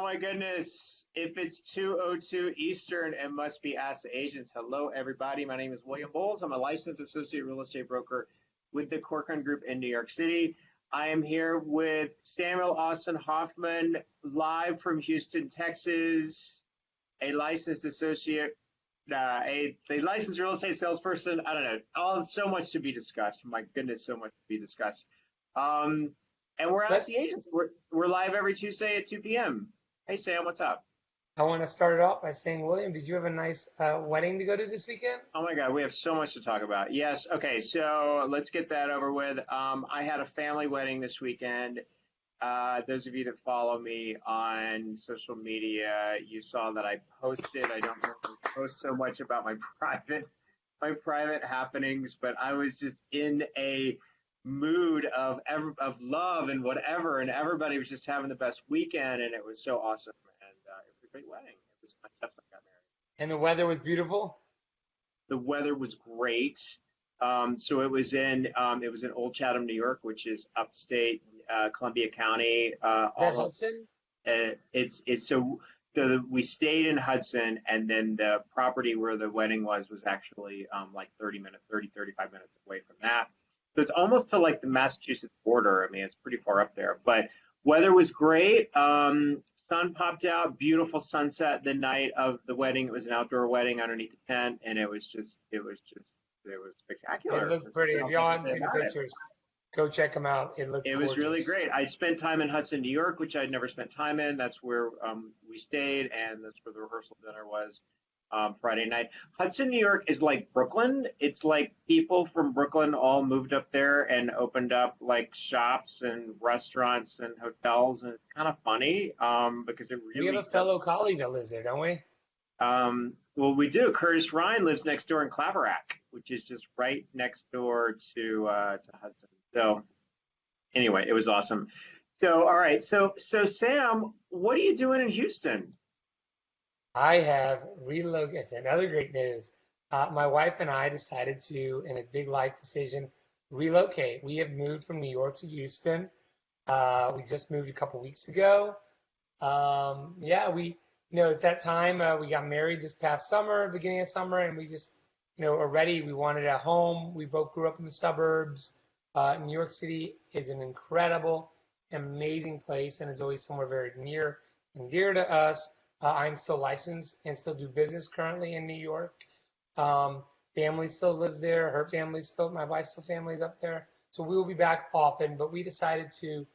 my goodness. If it's 2:02 Eastern, it must be Ask the Agents. Hello, everybody. My name is William Bowles. I'm a licensed associate real estate broker with the Corcoran Group in New York City. I am here with Samuel Austin Hoffman, live from Houston, Texas, a licensed associate, a licensed real estate salesperson. I don't know. So much to be discussed. My goodness, so much to be discussed. Um, and we're Ask Let's. the Agents. We're live every Tuesday at 2 p.m. Hey, Sam, what's up? I want to start it off by saying, William, did you have a nice wedding to go to this weekend? Oh my God, we have so much to talk about. Yes, okay, so let's get that over with. I had a family wedding this weekend. Those of you that follow me on social media, you saw that I posted. I don't normally post so much about my private happenings, but I was just in a mood of love and whatever, and everybody was just having the best weekend, and it was so awesome. And it was a great wedding. It was my stepson got married. And the weather was beautiful. The weather was great. So it was in Old Chatham, New York, which is upstate Columbia County. Is that Hudson? We stayed in Hudson, and then the property where the wedding was actually like 35 minutes away from that. So it's almost to like the Massachusetts border. I mean, it's pretty far up there, but weather was great. Sun popped out, beautiful sunset the night of the wedding. It was an outdoor wedding underneath the tent, and it was spectacular. It looked pretty. If y'all haven't seen the pictures, go check them out. It looked It gorgeous. was really great. I spent time in Hudson, New York, which I'd never spent time in. That's where we stayed, and that's where the rehearsal dinner was Friday night. Hudson, New York is like Brooklyn. It's like people from Brooklyn all moved up there and opened up like shops and restaurants and hotels, and it's kind of funny because it We have really a fellow colleague that lives there, don't we? well, we do. Curtis Ryan lives next door in Claverack, which is just right next door to Hudson. So anyway, it was awesome. So all right, so Sam, what are you doing in Houston? I have relocated. It's another great news. My wife and I decided to, in a big life decision, relocate. We have moved from New York to Houston. We just moved a couple weeks ago. Yeah, it's that time. We got married this past summer, beginning of summer, and we just, already we wanted a home. We both grew up in the suburbs. New York City is an incredible, amazing place, and it's always somewhere very near and dear to us. I'm still licensed and still do business currently in New York. Family still lives there. My wife's still family's up there. So we will be back often, but we decided to,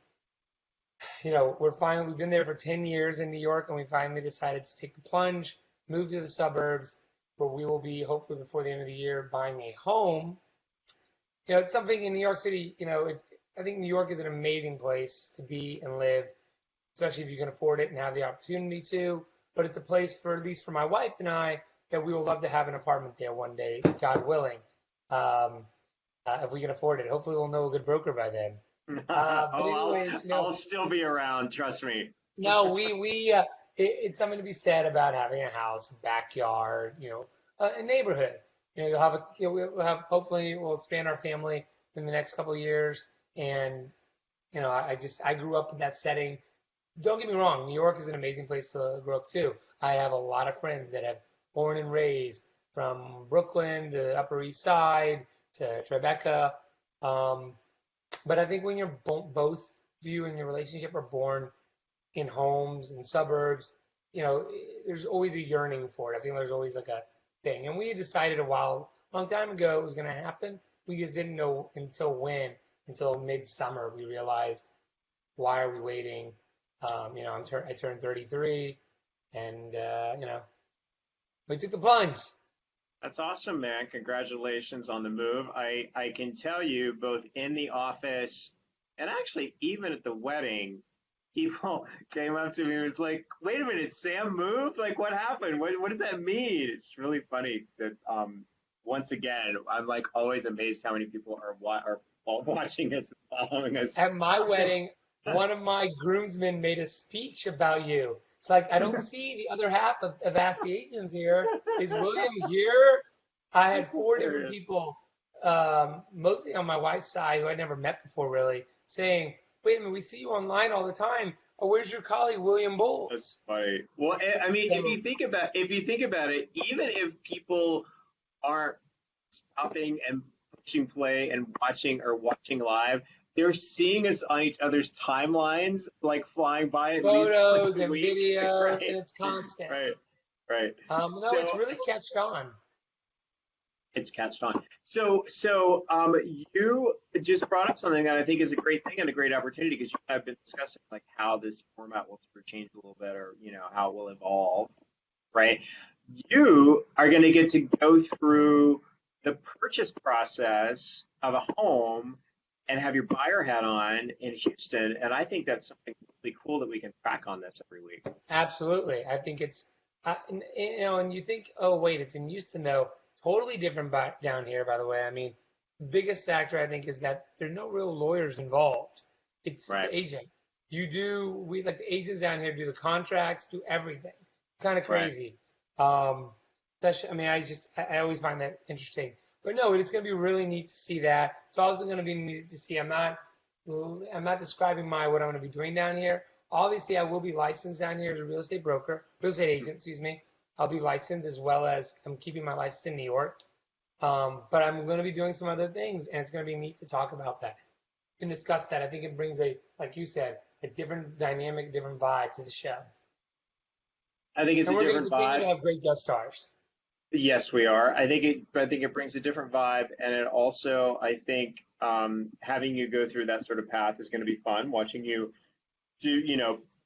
we've been there for 10 years in New York, and we finally decided to take the plunge, move to the suburbs, where we will be hopefully before the end of the year buying a home. It's something in New York City, I think New York is an amazing place to be and live, especially if you can afford it and have the opportunity to. But it's a place for, at least for my wife and I, that we will love to have an apartment there one day, God willing, if we can afford it. Hopefully we'll know a good broker by then. But anyways, I'll still be around. Trust me. no, it's something to be said about having a house, a backyard, a neighborhood. Hopefully we'll expand our family in the next couple of years. And, I grew up in that setting. Don't get me wrong, New York is an amazing place to grow up too. I have a lot of friends that have born and raised from Brooklyn to Upper East Side to Tribeca. But I think when both of you in your relationship are born in homes and suburbs, there's always a yearning for it. I think there's always like a thing. And we had decided long time ago it was going to happen. We just didn't know until midsummer we realized, why are we waiting? I turned 33, and we took the plunge. That's awesome, man. Congratulations on the move. I can tell you, both in the office and actually even at the wedding, people came up to me and was like, wait a minute, Sam moved? Like, what happened? What does that mean? It's really funny that once again, I'm like always amazed how many people are watching us and following us. At my wedding, one of my groomsmen made a speech about you. It's like, I don't see the other half of Ask the Agents here. Is William here? I had four different people, mostly on my wife's side, who I'd never met before really, saying, wait a minute, we see you online all the time. oh, where's your colleague William That's Bowles? funny. Well, I mean, So, if you think about it, even if people aren't stopping and pushing play and watching live, they're seeing us on each other's timelines, like flying by at least twice photos a and week. video, and Right, it's constant. right, right. No, it's So really catched on. it's catched on. So you just brought up something that I think is a great thing and a great opportunity because you and I have been discussing like how this format will sort of change a little bit, or how it will evolve, right? You are going to get to go through the purchase process of a home and have your buyer hat on in Houston, and I think that's something really cool that we can track on this every week. Absolutely. I think it's, and you think, oh, wait, it's in Houston, though. Totally different down here, by the way. I mean, the biggest factor, I think, is that there's no real lawyers involved. It's Right, the agent. We like the agents down here do the contracts, do everything. Kind of right. crazy. I mean, I always find that interesting. But no, it's going to be really neat to see that. It's also going to be neat to see. I'm not describing what I'm going to be doing down here. Obviously, I will be licensed down here as a real estate agent, excuse me. I'll be licensed as well as I'm keeping my license in New York. But I'm going to be doing some other things, and it's going to be neat to talk about that and discuss that. I think it brings like you said, a different dynamic, different vibe to the show. I think it's And a we're going to different continue to vibe. have great guest stars. Yes, we are. I think it brings a different vibe, and it also, I think, having you go through that sort of path is going to be fun. Watching you do,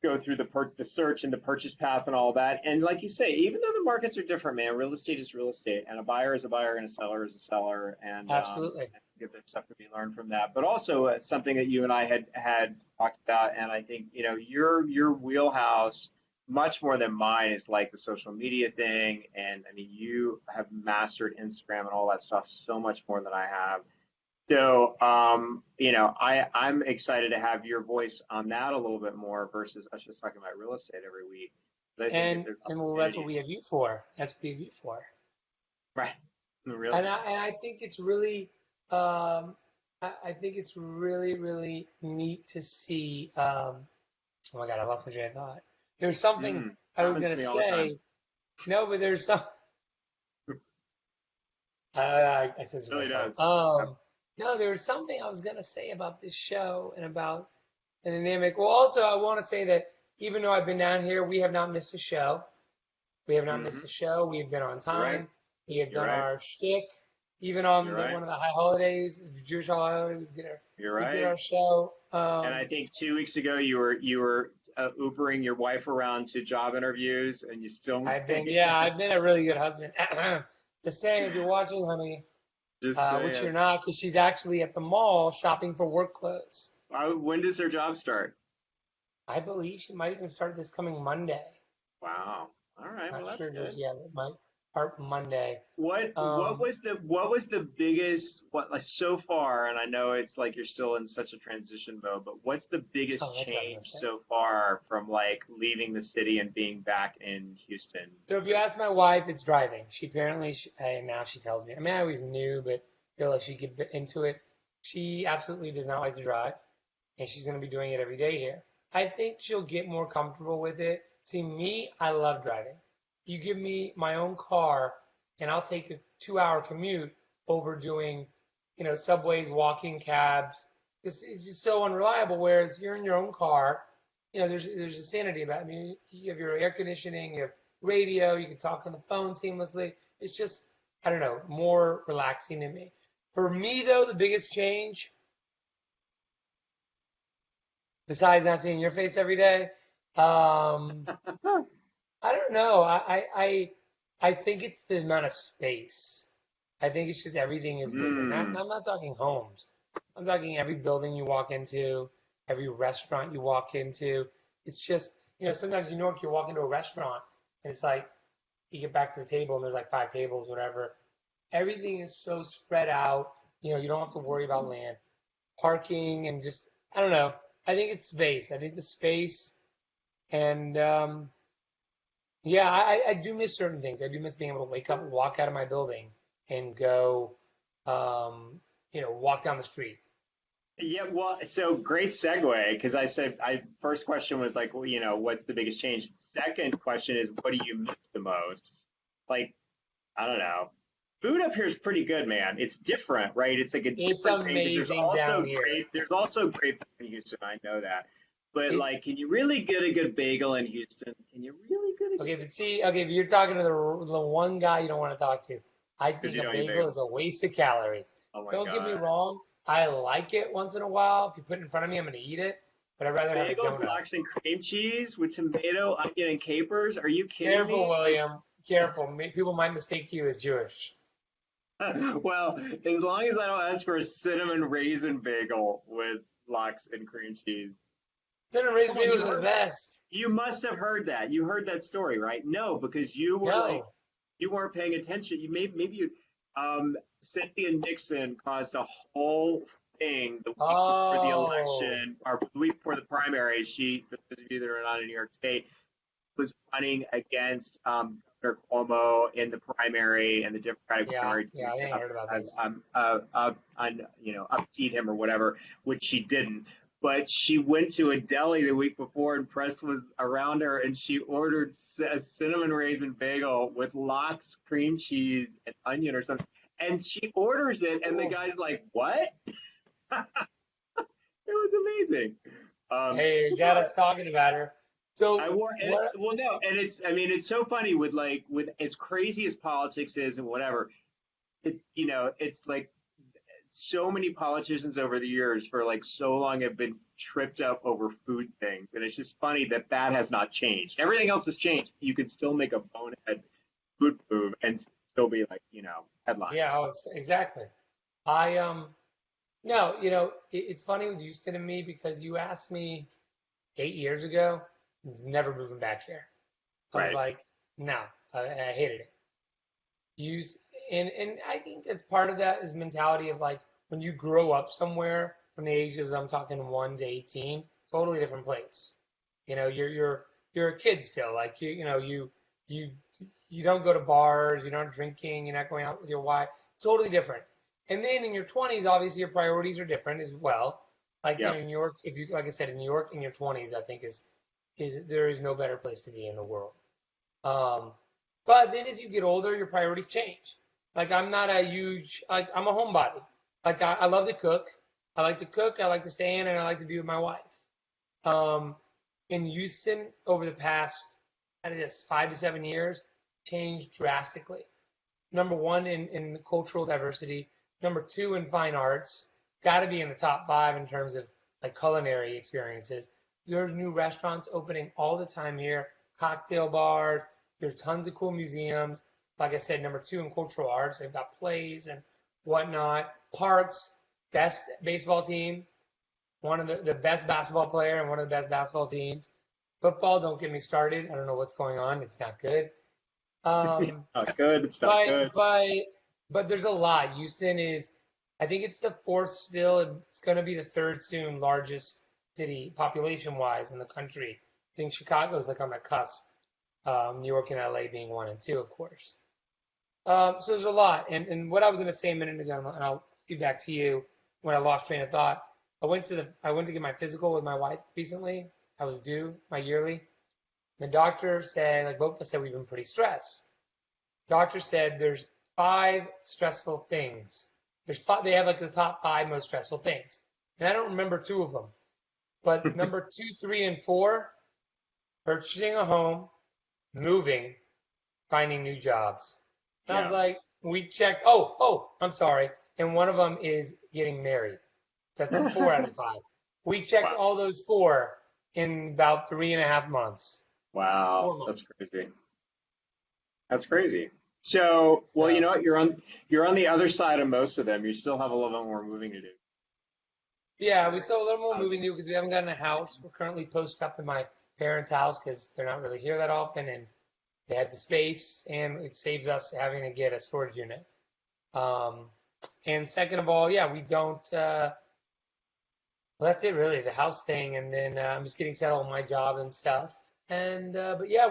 go through the search and the purchase path and all that. And like you say, even though the markets are different, man, real estate is real estate, and a buyer is a buyer, and a seller is a seller, and Absolutely. I think there's stuff to be learned from that. But also, something that you and I had talked about, and I think your wheelhouse much more than mine is like the social media thing. And I mean, you have mastered Instagram and all that stuff so much more than I have. So, I'm excited to have your voice on that a little bit more versus us just talking about real estate every week. But I think that And there's and well, that's what opportunities, we have you for. That's what we have you for. right? Real And I think it's really, I think it's really, really neat to see. Oh my God, I lost my train of thought. There's something I was happens to gonna me all the time. say. No, but there's some. I It censored really myself. does. Yep. No, there was something I was gonna say about this show and about the dynamic. Well, also I want to say that even though I've been down here, we have not missed a show. We have not missed Hmm. a show. We've been on You're right. time. We have You're done right. our shtick. Even You're on right. one of the high holidays, the Jewish holiday, You're we did right. our show. And I think 2 weeks ago you were Ubering your wife around to job interviews, and you still I've been a really good husband. Just saying, if you're watching, honey, just which you're saying. not, because she's actually at the mall shopping for work clothes. When does her job start? I believe she might even start this coming Monday. Wow. All right. Well, Not that's sure, just good. yet. It might start Monday. What Um, was the biggest, what, like, so far? And I know it's like you're still in such a transition mode, but what's the biggest oh, that's what I was gonna change say. so far from like leaving the city and being back in Houston? So if you ask my wife, it's driving. She apparently, and now she tells me. I mean, I always knew, but feel like she could get into it. She absolutely does not like to drive, and she's going to be doing it every day here. I think she'll get more comfortable with it. See, me, I love driving. You give me my own car, and I'll take a 2-hour commute over doing, subways, walking cabs. It's just so unreliable. Whereas you're in your own car, there's a sanity about it. I mean, you have your air conditioning, you have radio, you can talk on the phone seamlessly. It's just, I don't know, more relaxing to me. For me, though, the biggest change, besides not seeing your face every day, um, I don't know. I think it's the amount of space. I think it's just everything is bigger. Mm, I'm not talking homes. I'm talking every building you walk into, every restaurant you walk into. It's just, sometimes in New York you walk into a restaurant and it's like you get back to the table and there's like 5 tables, whatever. Everything is so spread out. You don't have to worry about land, parking, and just, I don't know. I think it's space. I think the space and yeah, I do miss certain things. I do miss being able to wake up, walk out of my building, and go, walk down the street. Yeah, well, so great segue because I said I first question was like, well, what's the biggest change? Second question is, what do you miss the most? Like, I don't know. Food up here is pretty good, man. It's different, right? It's like a It's different thing because amazing down here. there's also great food in Houston. I know that. But It, like, can you really get a good bagel in Houston? Can you really get a good okay, but see, okay, if you're talking to the one guy you don't want to talk to, I because think you a don't eat bagel bagel? is a waste of calories. Oh my Don't get me God. wrong, I like it once in a while. If you put it in front of me, I'm gonna eat it, but I'd rather have a Bagels, donut. lox, and cream cheese with tomato, onion, and capers. Are you kidding Careful, me? Like, William. Careful. People might mistake you as Jewish. well, as long as I don't ask for a cinnamon raisin bagel with lox and cream cheese. Cinnamon raisin Come on, you bagels are the heard best. you must have heard that. You heard that story, right? No, because you were like No. you weren't paying attention. You maybe you Cynthia Nixon caused a whole thing the week before the Oh, election or the week before the primary. She, for those of you that are not in New York State, was running against Governor Cuomo in the primary, and the Democratic yeah, primary yeah. I ain't heard about this. upseat him or whatever, which she didn't. But she went to a deli the week before, and press was around her, and she ordered a cinnamon raisin bagel with lox, cream cheese, and onion or something. And she orders it, and the Cool. guy's like, "What?" It was amazing. Hey, you She got brought us talking about her. I So wore and what? well no, and I mean it's so funny with as crazy as politics is and whatever. It's like so many politicians over the years for like so long have been tripped up over food things, and it's just funny that that has not changed. Everything else has changed. You can still make a bonehead food move and still be like Yeah, headlines. oh, exactly. I no, it's funny with Houston and me because you asked me 8 years ago, never moving back here. I was Right. like, no, I hated it. Use and I think it's part of that is mentality of like when you grow up somewhere from the ages I'm talking 1 to 18, totally different place. You're a kid still. Like you you don't go to bars, you're not drinking, you're not going out with your wife. Totally different. And then in your 20s, obviously your priorities are different as well. Like Yep. in New York, if you like I said, in New York in your 20s, I think is there is no better place to be in the world. Um, but then as you get older, your priorities change. Like I'm not a huge like I'm a homebody. Like I love to cook. I like to cook. I like to stay in and I like to be with my wife. Um, in Houston over the past, I guess 5 to 7 years, changed drastically. Number one in cultural diversity. Number two in fine arts. Got to be in the top five in terms of like culinary experiences. There's new restaurants opening all the time here, cocktail bars. There's tons of cool museums. Like I said, number two in cultural arts. They've got plays and whatnot. Parks, best baseball team, one of the best basketball player and one of the best basketball teams. Football, don't get me started. I don't know what's going on. It's not good. Um, Not good. It's not but good. but but there's a lot. Houston is, I think it's the fourth still. It's going to be the third soon largest city population wise in the country. I think Chicago's like on the cusp. New York and LA being one and two, of course. So there's a lot. And what I was going to say a minute ago, and I'll feed back to you when I lost train of thought. I went to get my physical with my wife recently. I was due my yearly. The doctor said, like both of us said, we've been pretty stressed. Doctor said there's five stressful things. There's five, they have like the top five most stressful things. And I don't remember two of them. But number two, three, and four, purchasing a home, moving, finding new jobs. And I was Yeah. like, we checked, I'm sorry. And one of them is getting married. That's four out of five. We checked Wow. all those four in about 3.5 months, Wow. 4 months. That's crazy. That's crazy. So, well, you So know what? You're on the other side of most of them. You still have a little bit more moving to do. yeah, we still have a little more Um, moving to do because we haven't gotten a house. We're currently posted up in my parents' house because they're not really here that often, and they had the space, and it saves us having to get a storage unit. Um, and second of all, yeah, we don't. Well, that's it really, the house thing, and then I'm just getting settled in my job and stuff. And but yeah,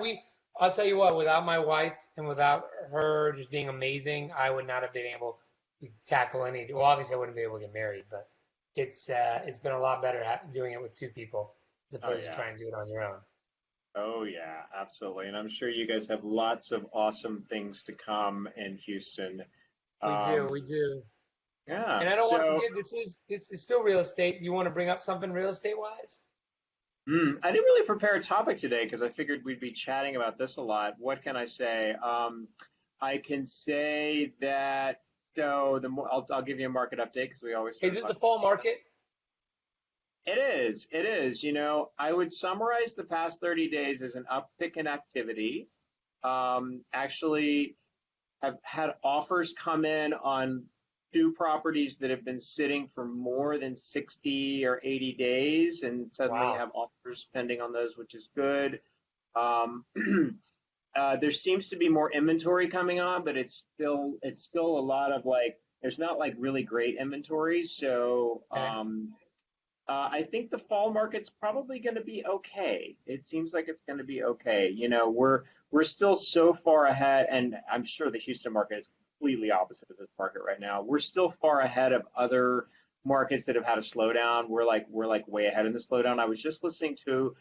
I'll tell you what, without my wife and without her just being amazing, I would not have been able to tackle any. Well, obviously I wouldn't be able to get married, but it's been a lot better doing it with two people as Oh opposed to yeah. trying to do it on your own. Oh yeah, absolutely. And I'm sure you guys have lots of awesome things to come in Houston. We do, Um, we do. yeah. And I don't want to So forget this is still real estate. You want to bring up something real estate wise? I didn't really prepare a topic today because I figured we'd be chatting about this a lot. What can I say? I can say that so I'll give you a market update because we always Is start it the talking. fall market? It is. It is. I would summarize the past 30 days as an uptick in activity. Actually, have had offers come in on two properties that have been sitting for more than 60 or 80 days, and suddenly Wow. have offers pending on those, which is good. Um, there seems to be more inventory coming on, but it's still a lot of like there's not like really great inventory. So Okay. I think the fall market's probably going to be okay. It seems like it's going to be okay. We're still so far ahead, and I'm sure the Houston market is completely opposite of this market right now. We're still far ahead of other markets that have had a slowdown. We're like way ahead in the slowdown. I was just listening to,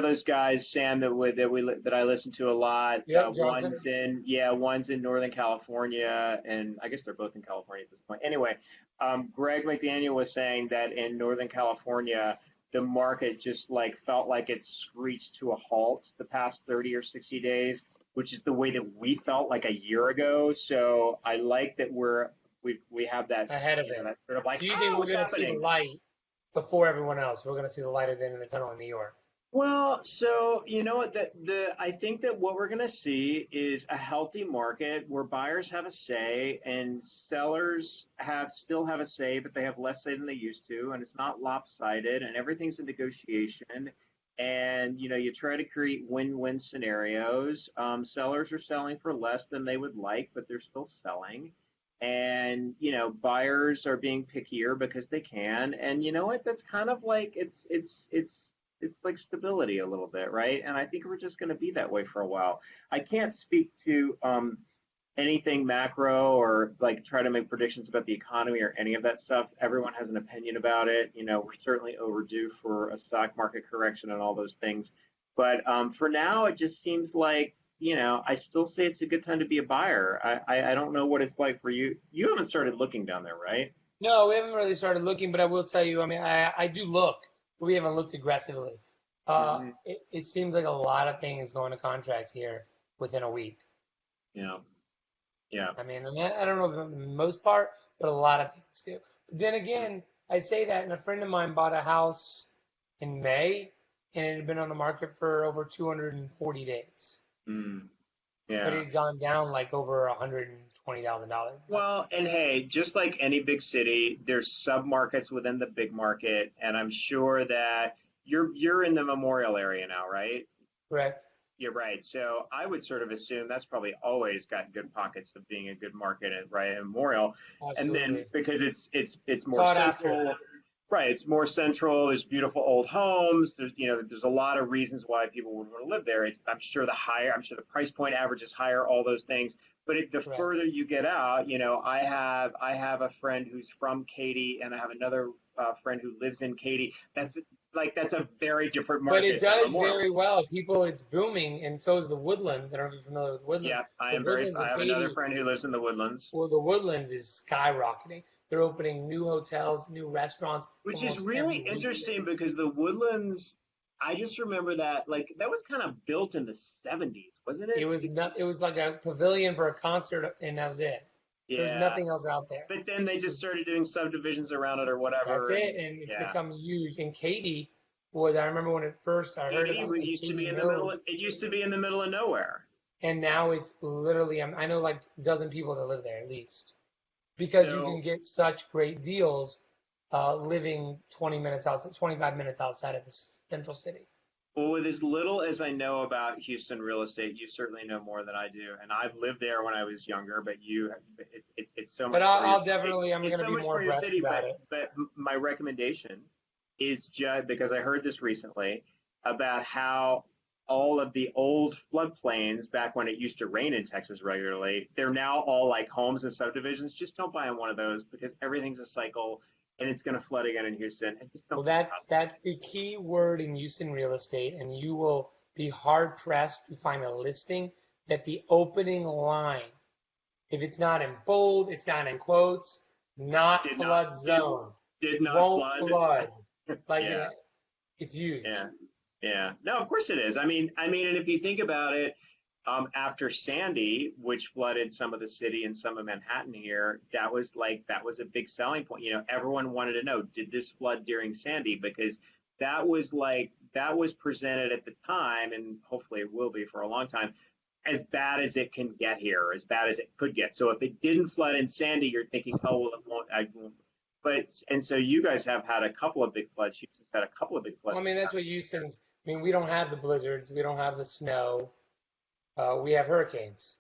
those guys, Sam, that I listen to a lot. Yep, Johnson. One's in Northern California, and I guess they're both in California at this point. Anyway, Greg McDaniel was saying that in Northern California, the market just like felt like it screeched to a halt the past 30 or 60 days, which is the way that we felt like a year ago. So I like that we have that, Ahead of it. that sort of like, Do you think we're what's going to see the happening? light before everyone else? We're going to see the light at the end of the tunnel in New York. Well, so you know what I think that what we're going to see is a healthy market where buyers have a say and sellers still have a say, but they have less say than they used to, and it's not lopsided, and everything's a negotiation. And you try to create win-win scenarios. Sellers are selling for less than they would like, but they're still selling. And buyers are being pickier because they can. And you know what? That's kind of like it's like stability a little bit, right? And I think we're just going to be that way for a while. I can't speak to anything macro or like try to make predictions about the economy or any of that stuff. Everyone has an opinion about it. We're certainly overdue for a stock market correction and all those things. But for now, it just seems like I still say it's a good time to be a buyer. I don't know what it's like for you. You haven't started looking down there, right? No, we haven't really started looking, but I will tell you, I mean, I do look, but we haven't looked aggressively. Mm-hmm. It seems like a lot of things going to contracts here within a week. Yeah, yeah. I mean, and I don't know about the most part, but a lot of things do. But then again, I say that, and a friend of mine bought a house in May, and it had been on the market for over 240 days, Mm, but yeah. it had gone down like over $120,000. Well, and hey, just like any big city, there's sub-markets within the big market, and I'm sure that you're in the Memorial area now, right? Correct? You're right. So I would sort of assume that's probably always got good pockets of being a good market at right at Memorial, and then Absolutely. because it's more Sought after. central, right? It's more central. There's beautiful old homes. There's a lot of reasons why people would want to live there. I'm sure the price point average is higher. All those things. But the Correct. further you get out, I have a friend who's from Katy, and I have another friend who lives in Katy. That's a very different But it market than does Memorial. very well. People, it's booming, and so is the Woodlands. I don't know if you're familiar with Woodlands. Yeah, I The am very. Woodlands in I have another Katy, friend who lives in the Woodlands, well, the Woodlands is skyrocketing. They're opening new hotels, new restaurants which is almost really every week. interesting because the Woodlands. I just remember that that was kind of built in the 70s, wasn't It it? was 60s? not. It was like a pavilion for a concert, and that was it. There was Yeah, nothing else out there. but then they just started doing subdivisions around it or That's whatever, and it, and it's yeah. become huge. And Katy was. I remember when it first I heard Katy about like used to be Katy in the middle. Mills, It used to be in the middle of nowhere. and now it's literally. I know like a dozen people that live there at least, because you can So, get such great deals living 20 minutes outside, 25 minutes outside of the central city. well, with as little as I know about Houston real estate, you certainly know more than I do. And I've lived there when I was younger, but it's so But much for your I'll definitely, I'm it's going to so be much more for your abreast city. about But it. my recommendation is just because I heard this recently about how all of the old floodplains back when it used to rain in Texas regularly, they're now all like homes and subdivisions. Just don't buy in one of those because everything's a cycle. and it's going to flood again in Houston. I just Well, don't think that's the key word in Houston real estate, and you will be hard pressed to find a listing that the opening line, if it's not in bold, it's not in quotes, not did not flood zone, did not won't flood. flood. Like Yeah, it's huge. yeah, yeah. No, of course it is. I mean, and if you think about it, after Sandy, which flooded some of the city and some of Manhattan here, that was a big selling point. Everyone wanted to know, did this flood during Sandy? Because that was presented at the time, and hopefully it will be for a long time, as bad as it can get here, as bad as it could get. So if it didn't flood in Sandy, you're thinking, oh well, it won't. I won't. But and so you guys have had a couple of big floods. Houston's had a couple of big floods. Well, I mean, that's what Houston's. I mean, we don't have the blizzards, we don't have the snow, we have hurricanes.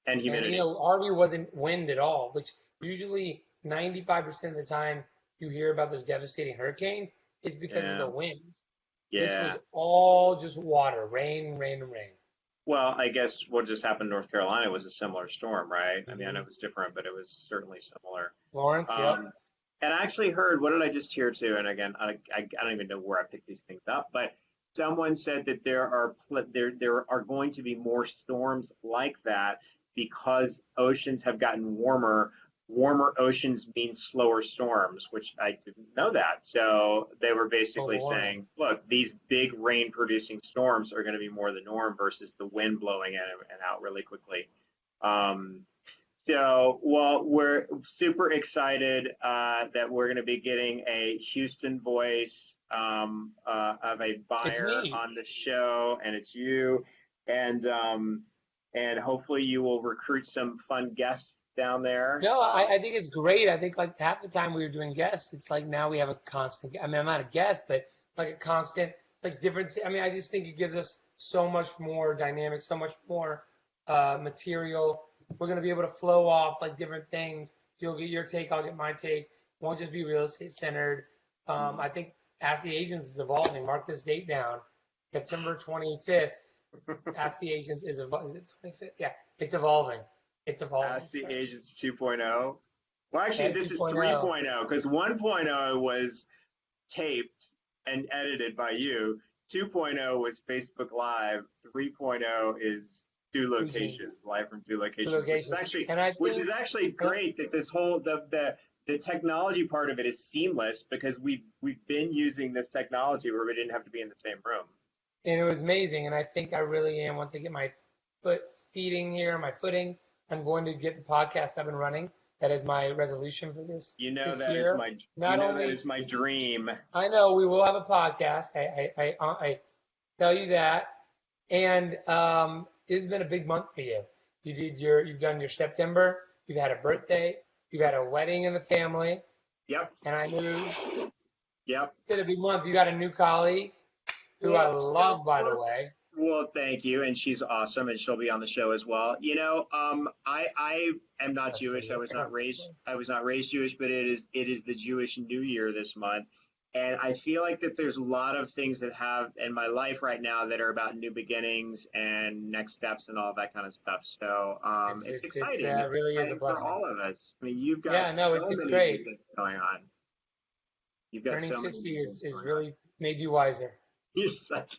And And humidity. Harvey wasn't wind at all, which usually 95% of the time you hear about those devastating hurricanes, it's because of Yeah, the wind. This yeah. was all just water, rain, rain, and rain. Well, I guess what just happened in North Carolina was a similar storm, right? I mean, I know Hmm. it was different, but it was certainly similar. Lawrence, yep. Um, and I actually heard, what did I just hear too? And again, I don't even know where I picked these things up, but someone said that there are going to be more storms like that because oceans have gotten warmer. Warmer oceans mean slower storms, which I didn't know that. So they were Global basically warming. saying, look, these big rain producing storms are going to be more the norm versus the wind blowing in and out really quickly. Um, well, we're super excited that we're going to be getting a Houston voice of a It's buyer me. on the show, and it's you, and hopefully you will recruit some fun guests down there. No, I think it's great. I think like half the time we were doing guests, it's like now we have a constant. I mean, I'm not a guest, but like a constant. It's like different. I mean, I just think it gives us so much more dynamic, so much more material. We're gonna be able to flow off like different things. So you'll get your take, I'll get my take. It won't just be real estate centered. I think Ask the Agents is evolving. Mark this date down, September 25th. Ask the Agents is it 25th? Yeah, it's evolving. It's evolving. Ask the So, Agents 2.0. Well, actually, yeah, this is 2.0. 3.0 because 1.0 was taped and edited by you. 2.0 was Facebook Live. 3.0 is two Agents, locations, live from two two locations, locations. And I which is think, actually uh, great that this whole the technology part of it is seamless because we've been using this technology where we didn't have to be in the same room. and it was amazing. And I think I really am, once I get my foot feeding here, my footing, I'm going to get the podcast up and running. That is my resolution for this year. Not That only, is my dream. I know we will have a podcast. I tell you that. And it's been a big month for you. You've done your September. You've had a birthday. You've had a wedding in the family. Yep, And I knew it's yep. been a big month. You got a new colleague who I Well, love, by the way. well, thank you, and she's awesome, and she'll be on the show as well. I am not That's Jewish. I was not raised Jewish, but it is the Jewish New Year this month, and I feel like that there's a lot of things that have in my life right now that are about new beginnings and next steps and all that kind of stuff. So it's exciting. It's really is a exciting for blessing. all of us. I mean, you've Yeah, got no, so it's many new great. things going on. You've got Turning so many 60 new is, things is going on. really made you wiser. You're such,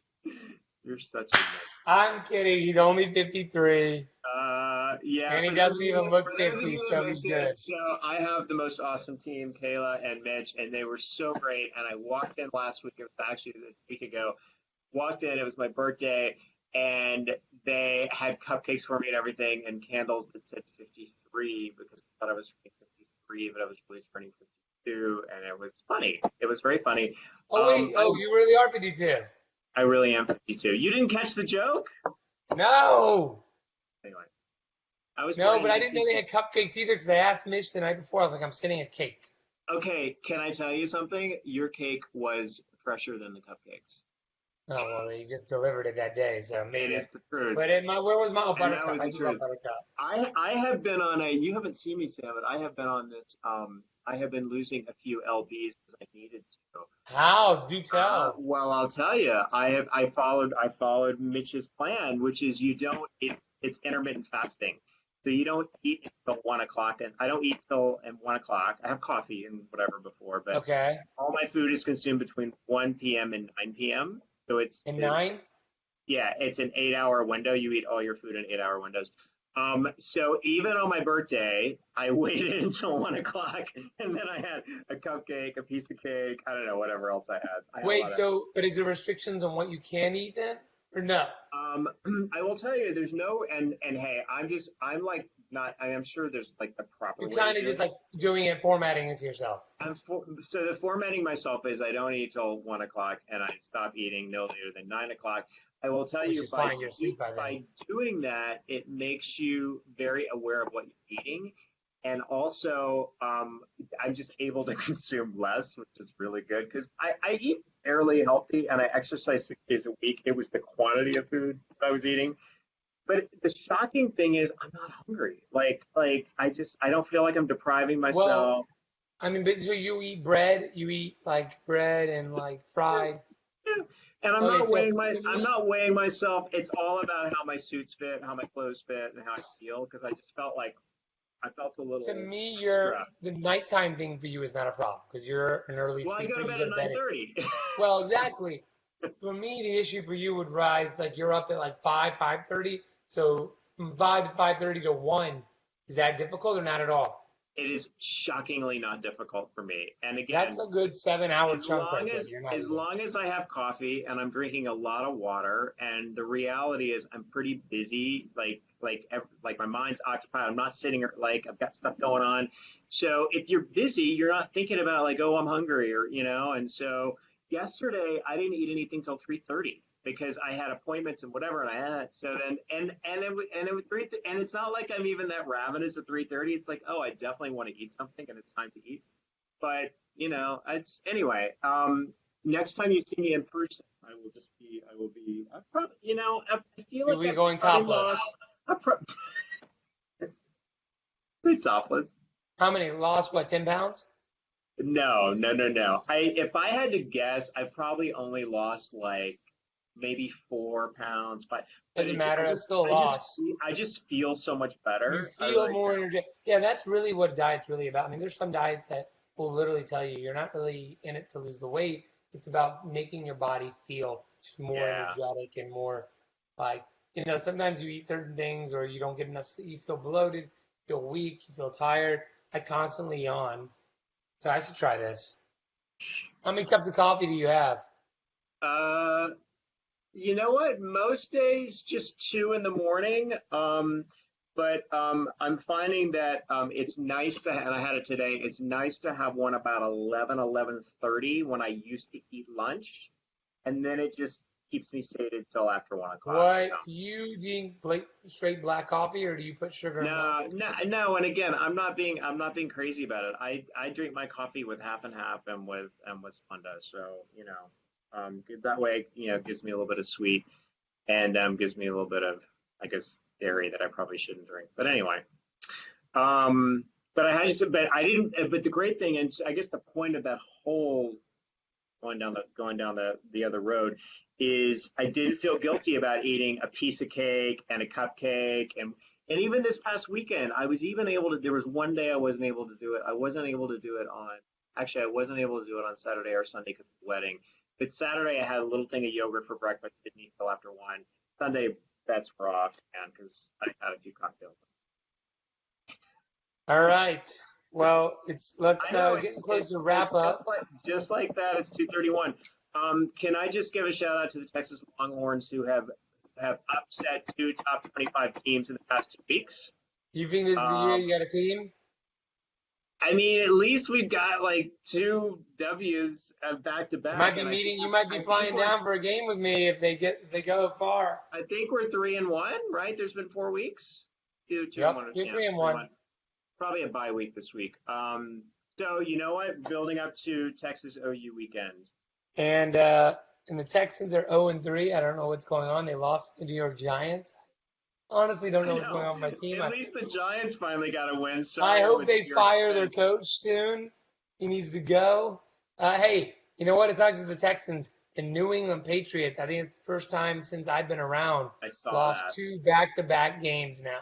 you're such a nerd. I'm kidding. He's only 53, Yeah, and he doesn't even look 50, so he's good. so I have the most awesome team, Kayla and Mitch, and they were so great. And I walked in last week, it was actually a week ago. Walked in, it was my birthday, and they had cupcakes for me and everything, and candles that said 53 because I thought I was turning 53, but I was really turning 52, and it was funny. It was very funny. Oh, wait. I Oh, you really are 52. I really am 52. You didn't catch the joke? No. Anyway, I was No, turning but I didn't know they had 1960. cupcakes either because I asked Mitch the night before. I was like, I'm sending a cake. Okay, can I tell you something? Your cake was fresher than the cupcakes. Oh, well, he just delivered it that day, so It maybe. is the truth. But where was my And that buttercup? was I the do love truth. buttercup. I have been on a, you haven't seen me, Sam, but I have been on this, I have been losing a few lbs as I needed to. How? Do tell. Well, I'll tell you, I followed Mitch's plan, which is you don't, it's intermittent fasting. So you don't eat until 1 o'clock, and I don't eat till at 1 o'clock. I have coffee and whatever before, but Okay. all my food is consumed between 1 p.m. and 9 p.m. So And it's 9? yeah, it's an 8 hour window. You eat all your food in 8 hour windows. So even on my birthday, I waited until 1 o'clock, and then I had a cupcake, a piece of cake. I don't know, whatever else I had. I had a Wait, lot of. so, but is there restrictions on what you can eat then? Or no? I will tell you, there's no, and hey, I'm like not. I am sure there's like the proper You're way to kind of do just it. like doing it, formatting it to yourself, So the formatting myself is I don't eat till 1 o'clock, and I stop eating no later than 9 o'clock. I will tell which you is fine. You're asleep by then. by doing that, it makes you very aware of what you're eating, and also I'm just able to consume less, which is really good because I eat fairly healthy and I exercise 6 days a week. It was the quantity of food that I was eating. But the shocking thing is I'm not hungry. I don't feel like I'm depriving Well, myself. I mean, but so you eat bread, you eat like bread and like fried. Yeah. And Okay, so I'm not weighing myself. It's all about how my suits fit, how my clothes fit, and how I feel because I just felt like I felt a to little me, stressed. the nighttime thing for you is not a problem because you're an early Well, I go sleeper. to You bed go at to bed at 9:30. well, exactly. For me, the issue for you would rise like you're up at like 5:30. So from 5 to 5:30 to 1, is that difficult or not at all? It is shockingly not difficult for me. And That's again, a good 7 hour chunk right there. You're not as eating. long as I have coffee and I'm drinking a lot of water, and the reality is I'm pretty busy, like my mind's occupied. I'm not sitting like I've got stuff going on. So if you're busy, you're not thinking about like, oh, I'm hungry or and so yesterday I didn't eat anything till 3:30 because I had appointments and whatever, and I had so then and it was and it's not like I'm even that ravenous at 3:30. It's like, oh, I definitely want to eat something, and it's time to eat. But it's anyway. Next time you see me in person, I will be. I probably, I feel You'll like be I've going probably lost. topless. I pro- It's topless. How many? Lost what, 10 pounds? No, no, no, no. If I had to guess, I probably only lost like maybe 4 pounds, but Doesn't matter. That's still a loss. I just feel so much You better. I feel like, more energetic. Yeah, that's really what diet's really about. I mean, there's some diets that will literally tell you you're not really in it to lose the weight. It's about making your body feel just more yeah, energetic and more like, sometimes you eat certain things or you don't get enough sleep. You feel bloated, you feel weak, you feel tired. I constantly yawn. So I should try this. How many cups of coffee do you have? uh, you know what? Most days, just 2 in the morning. But I'm finding that it's nice to, and I had it today. It's nice to have one about 11:30 when I used to eat lunch, and then it just keeps me sated till after 1 o'clock. So What do you drink straight black coffee or do you put sugar in mine? no, no, no. And again, I'm not being crazy about it. I drink my coffee with half and half and with Splenda. So that way, it gives me a little bit of sweet and gives me a little bit of, I guess, dairy that I probably shouldn't drink. But anyway, um, but I didn't. But the great thing, and I guess the point of that whole going down the other road, is I didn't feel guilty about eating a piece of cake and a cupcake and even this past weekend, I was even able to. There was one day I wasn't able to do it. I wasn't able to do it on. Actually, I wasn't able to do it on Saturday or Sunday because of the wedding. But Saturday, I had a little thing of yogurt for breakfast. Didn't eat till after 1. Sunday, bets were off, and because I had a few cocktails. All right. Well, let's I know getting close to wrap up. just like that. It's 2:31. Can I just give a shout out to the Texas Longhorns who have upset 2 top 25 teams in the past 2 weeks? You think this is the year Um, you got a team? I mean, at least we've got like 2 W's back to I might back, be and meeting. You might be I think flying down for a game with me if they go far. I think we're 3-1, right? There's been 4 weeks. Two and Yep, one, you're yeah, 3-1. 3-1. Probably a bye week this week. So you know what? Building up to Texas OU weekend. And the Texans are 0-3. I don't know what's going on. They lost to the New York Giants. Honestly, don't I know what's going know. on with my team. At least the Giants finally got a win. I Sorry, it hope was they at your fire their expense. coach soon. He needs to go. Hey, you know what? It's not just the Texans. The New England Patriots, I think it's the first time since I've been around, I saw lost that. 2 back-to-back games now.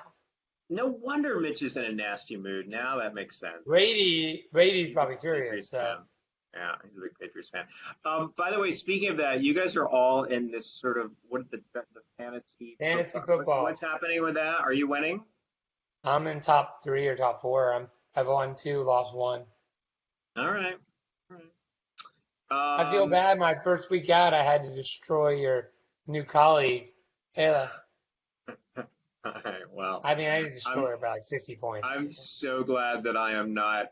No wonder Mitch is in a nasty mood. Now that makes sense. Brady's He's a probably big furious. Patriots So fan. Yeah, he's a big Patriots fan. By the way, speaking of that, you guys are all in this sort of what is the fantasy fantasy football? football. What's happening with that? Are you winning? I'm in top three or top four. I've won two, lost one. All right. All I right. feel bad. My first week out, I had to destroy your new colleague, Ayla. All right. Well, I mean, I didn't I'm destroy her by like 60 points. I'm so glad that I am not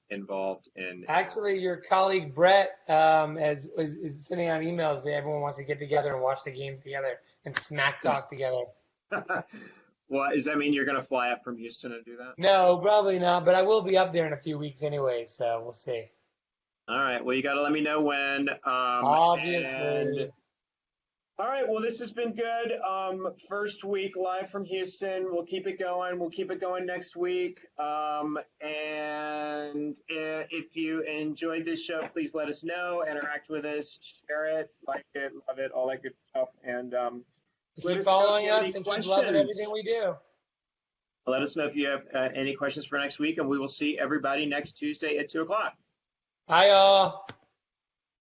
involved in. Actually, your colleague Brett is sending out emails that everyone wants to get together and watch the games together and smack talk together. Well, does that mean you're going to fly up from Houston and do that? No, probably not, but I will be up there in a few weeks anyway, so we'll see. All right. Well, you got to let me know when. And Obviously. all right. Well, this has been good. First week live from Houston. We'll keep it going. We'll keep it going next week. And if you enjoyed this show, please let us know. Interact with us. Share it. Like it. Love it. All that good stuff. And let Keep us know if following you have us any and keep loving questions. everything we do. Let us know if you have any questions for next week, and we will see everybody next Tuesday at 2 o'clock. Bye, y'all.